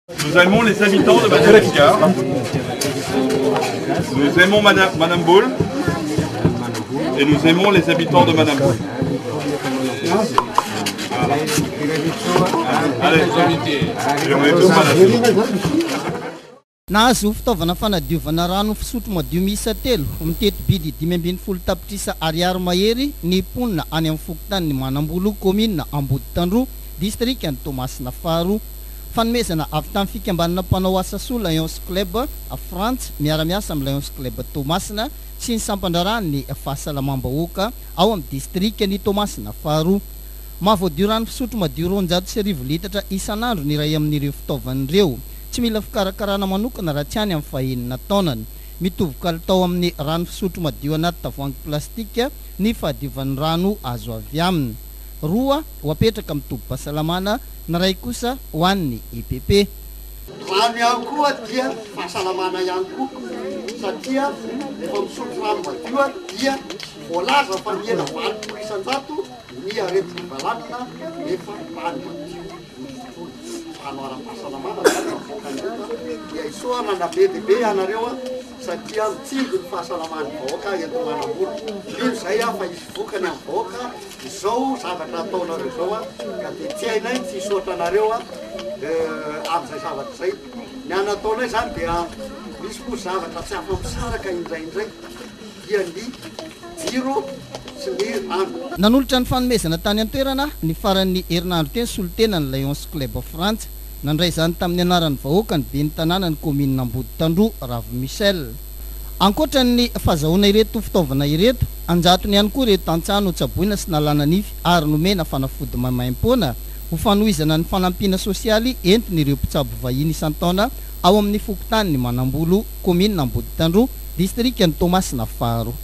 Nous aimons les habitants de Madagascar. Nous aimons Madame Boule. Et nous aimons les habitants de Madame Boule. Allez, et on est tous Madame. Nahazo fitaovana fanadiovana rano fisotro madio miisa 3 mitety bidy 520 tapitrisa ariary mahery ny ponina any amin'ny fokontany Manambolo commune Amboditandroa district ny Toamasina Faro fanomezana avy tamin'ny fikambanana mpanao asa soa Lions Club a France miara-miasa amin'ny Lions Club Toamasina sy ny sampandrarany fahasalamam-bahoaka ao amin'ny district ny Toamasina Faro mahavoadio rano fisotro madio 200 litatra isan'andro ny iray amin'ireo fitaovan'ireo. Tsy mila fikarakarana manokana raha tsy any amin'ny fahenina taonany. Mitovy kalitao amin'ny rano fisotro madio anaty tavoahangy plastika ny fahadiovan'ny rano azo avy aminy. Roa ho apetraka amin'ny tobi-pahasalamana na ray kosa ho an'ny EPP. Rano ihany koa dia fahasalamana ihany koa satria rehefa misotro rano madio dia voalaza fa miena 20 isan-jato ny aretin'ny valanina rehefa rano madio. Fahasalamana dia isoana na bebe ianareo satria mitsinjo ny fahasalamany vahoaka eto Manambolo. Io zay fa isy vokany amin'ny vahoaka izao zavatra ataonareo zao ka dia tsy hainay tsy isotra anareo amin'izay zavatra zay. Ny anataonay zany dia misy koa zavatra tsy afa-misaraka indraindray dia ny jiro sy ny rano. Nanolotra ny fanomezana tany an-toerana ny faran'ny herinandro teny solotena ny Lions Club France. Nandray zany tamin'ny anaran'ny vahoaka ny ben'ny tanàna ny commune Amboditandroa Ravi Michel. Ankoatra ny fahazahoana ireto fitaovana ireto, anjatony ihany koa ireto tantsano tsaboina sy nalana nify ary nomena fanafody maimaim-poana ho fanohizana ny fanampiana sosialy entin'ireo mpitsabo vahiny isan-taona ao amin'ny fokontany ny Manambolo commune Amboditandroa district ny Toamasina Faro.